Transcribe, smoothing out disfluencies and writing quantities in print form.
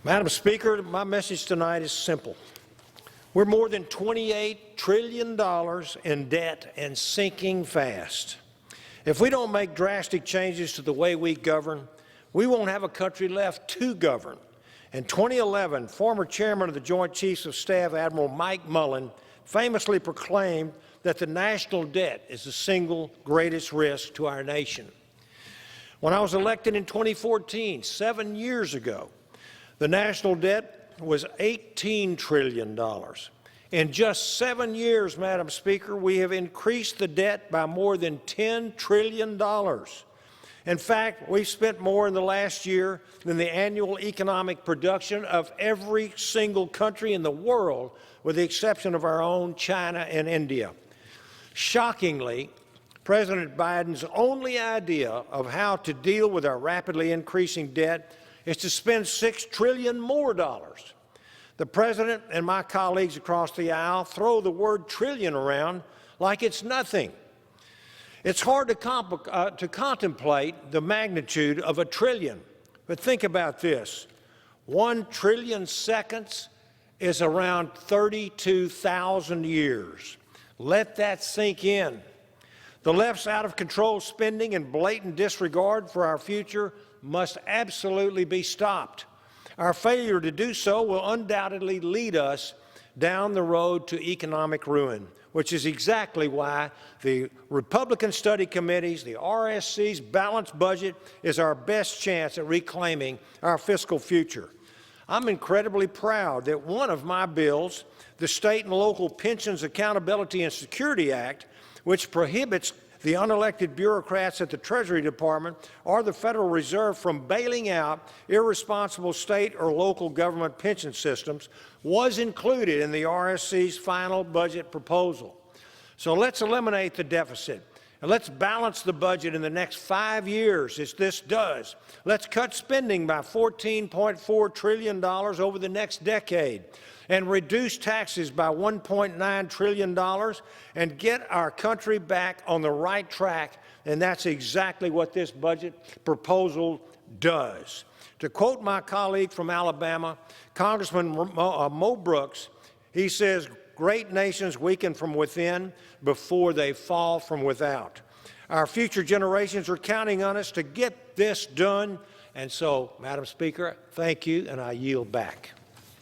Madam Speaker, my message tonight is simple. We're more than $28 trillion in debt and sinking fast. If we don't make drastic changes to the way we govern, we won't have a country left to govern. In 2011, former chairman of the Joint Chiefs of Staff, Admiral Mike Mullen, famously proclaimed that the national debt is the single greatest risk to our nation. When I was elected in 2014, 7 years ago, the national debt was $18 trillion. In just 7 years, Madam Speaker, we have increased the debt by more than $10 trillion. In fact, we've spent more in the last year than the annual economic production of every single country in the world, with the exception of our own China and India. Shockingly, President Biden's only idea of how to deal with our rapidly increasing debt is to spend $6 trillion more. The President and my colleagues across the aisle throw the word trillion around like it's nothing. It's hard to contemplate the magnitude of a trillion, but think about this. 1 trillion seconds is around 32,000 years. Let that sink in. The left's out-of-control spending and blatant disregard for our future must absolutely be stopped. Our failure to do so will undoubtedly lead us down the road to economic ruin, which is exactly why the Republican study committees, the RSC's balanced budget is our best chance at reclaiming our fiscal future. I'm incredibly proud that one of my bills, the State and Local Pensions Accountability and Security Act, which prohibits the unelected bureaucrats at the Treasury Department or the Federal Reserve from bailing out irresponsible state or local government pension systems, was included in the RSC's final budget proposal. So let's eliminate the deficit, and let's balance the budget in the next 5 years as this does. Let's cut spending by $14.4 trillion over the next decade, and reduce taxes by $1.9 trillion and get our country back on the right track, and that's exactly what this budget proposal does. To quote my colleague from Alabama, Congressman Mo Brooks, he says, "Great nations weaken from within before they fall from without." Our future generations are counting on us to get this done, and so, Madam Speaker, thank you, and I yield back.